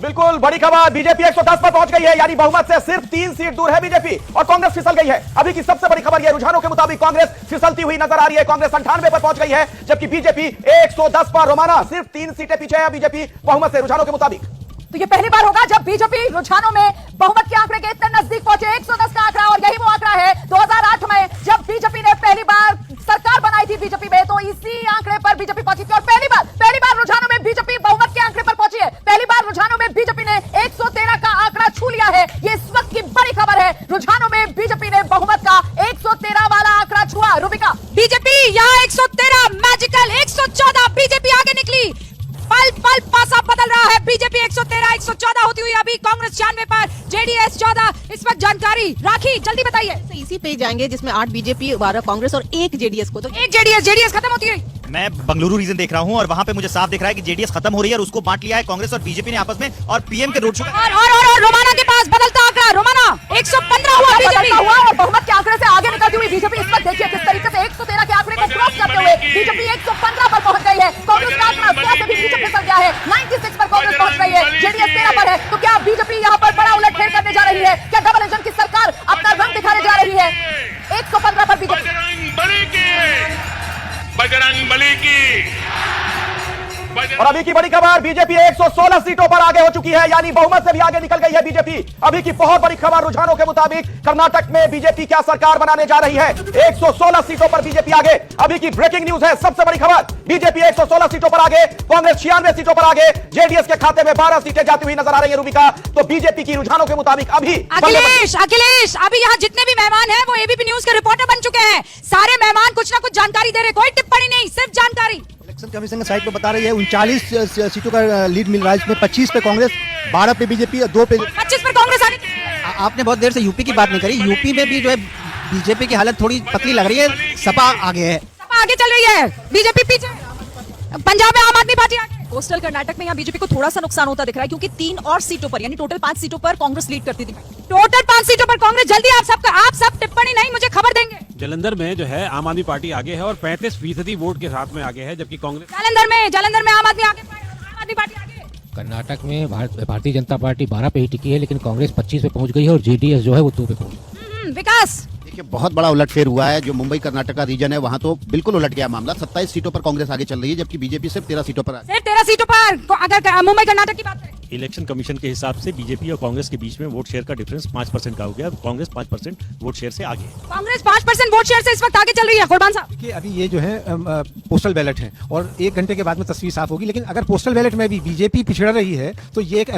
बिल्कुल बड़ी खबर, बीजेपी 110 पर पहुंच गई है, यानी बहुमत से सिर्फ 3 सीट दूर है बीजेपी और कांग्रेस फिसल गई है। अभी की सबसे बड़ी खबर यह, रुझानों के मुताबिक कांग्रेस फिसलती हुई नजर आ रही है। कांग्रेस 98 पर पहुंच गई है, जबकि बीजेपी 110 पर। रोमाना, सिर्फ 3 सीटें पीछे है बीजेपी बहुमत से रुझानों के मुताबिक। तो ये पहली बार होगा जब बीजेपी रुझानों में बहुमत के आंकड़े के इतने नजदीक पहुंचे। 110 का आंकड़ा, और यही वो आंकड़ा है 2008 में जब बीजेपी ने पहली बार सरकार बनाई थी बीजेपी में, तो इसी आंकड़े पर बीजेपी पहुंची थी। और पहली बार रुझानों में बीजेपी बहुमत के आंकड़े पर पहुंची है। पहली बार रुझानों में बीजेपी ने 113 का आंकड़ा छू लिया है। ये इस वक्त की बड़ी खबर है, रुझानों में बीजेपी ने बहुमत का 113 वाला आंकड़ा छुआ। रूबिका, बीजेपी यहाँ 113 मैजिकल 114 बीजेपी आगे निकली। पल पल पासा बदल रहा है। बीजेपी 113 114 होती हुई अभी कांग्रेस 96 पर, जेडीएस 14। इस वक्त जानकारी राखी, जल्दी बताइए। इसी पे जाएंगे जिसमें 8 बीजेपी 12 कांग्रेस और 1 जेडीएस को, तो एक जेडीएस खत्म होती है। मैं बंगलुरु रीजन देख रहा हूं और वहां पे मुझे साफ दिख रहा है कि जेडीएस खत्म हो रही है और उसको बांट लिया है कांग्रेस और बीजेपी ने आपस में, और पीएम के रोड शो और रोमाना के पास बदलता आंकड़ा। रोमाना 115 हुआ बीजेपी हुआ और बहुमत के आंकड़े से आगे निकलती हुई बीजेपी इस वक्त देखिए किस तरीके से 113 के आंकड़े को क्रॉस करते हुए बीजेपी 115 पर पहुंच गई है। कांग्रेस का आंकड़ा 100 से भी नीचे फिसल गया है। 96 पर कांग्रेस पहुंच गई है, जेडीएस 13 पर है। तो क्या बीजेपी यहां पर बड़ा उलटफेर करने जा रही है? क्या डबल इंजन की सरकार अपना रंग दिखाने जा रही है? 115 पर बीजेपी। बजरंग बली की और अभी की बड़ी खबर, बीजेपी 116 सीटों पर आगे हो चुकी है, यानी बहुमत से भी आगे निकल गई है बीजेपी। अभी की बहुत बड़ी खबर, रुझानों के मुताबिक कर्नाटक में बीजेपी क्या सरकार बनाने जा रही है। 116 सीटों पर बीजेपी आगे। अभी की ब्रेकिंग न्यूज है, सबसे बड़ी खबर, बीजेपी 116 सीटों पर आगे, कांग्रेस 96 सीटों पर आगे, जेडीएस के खाते में 12 सीटें जाती हुई नजर आ रही है। रूबिका, तो बीजेपी की रुझानों के मुताबिक अभी अखिलेश अभी यहाँ जितने भी मेहमान हैं वो एबीपी न्यूज के रिपोर्टर बन चुके हैं। सारे मेहमान कुछ ना कुछ जानकारी दे रहे, कोई टिप्पणी नहीं, सिर्फ जानकारी। इलेक्शन कमीशन की साइट पर बता रही है 39 सीटों का लीड मिल रहा है, इसमें 25 पे कांग्रेस, 12 पे बीजेपी और 2 पे 25 पर कांग्रेस आगे। आपने बहुत देर से यूपी की बात नहीं करी। यूपी में भी जो है बीजेपी की हालत थोड़ी पतली लग रही है, सपा आगे है, सपा आगे चल रही है, बीजेपी पीछे। पंजाब में आम आदमी पार्टी आगे। कोस्टल कर्नाटक में यहाँ बीजेपी को थोड़ा सा नुकसान होता दिख रहा है, क्योंकि 3 और सीटों पर, यानी टोटल 5 सीटों पर कांग्रेस लीड करती थी। टोटल 5 सीटों पर कांग्रेस। जल्दी आप सब टिप्पणी नहीं, मुझे खबर देंगे। जालंधर में जो है आम आदमी पार्टी आगे है और 35% वोट के साथ में आगे है, जबकि कांग्रेस जालंधर में आम आदमी पार्टी आगे। कर्नाटक में भारतीय जनता पार्टी 12 पे ही टिकी है, लेकिन कांग्रेस 25 पे पहुंच गई है और जेडीएस जो है वो 2 पे पहुंच गई। विकास, देखिए बहुत बड़ा उलटफेर हुआ है। जो मुंबई कर्नाटक का रीजन है वहाँ तो बिल्कुल उलट गया मामला। 27 सीटों पर कांग्रेस आगे चल रही है, जबकि बीजेपी सिर्फ 13 सीटों पर। सिर्फ 13 सीटों पर अगर मुंबई कर्नाटक की बात करें। इलेक्शन कमीशन के हिसाब से बीजेपी और कांग्रेस के बीच में वोट शेयर का डिफरेंस 5% का हो गया। कांग्रेस 5% वोट शेयर से आगे है। कांग्रेस 5% वोट शेयर से इस वक्त आगे चल रही है। कुर्बान साहब, देखिए अभी ये जो है पोस्टल बैलेट है और 1 घंटे के बाद में तस्वीर साफ होगी, लेकिन अगर पोस्टल बैलेट में भी बीजेपी पिछड़ रही है तो ये एक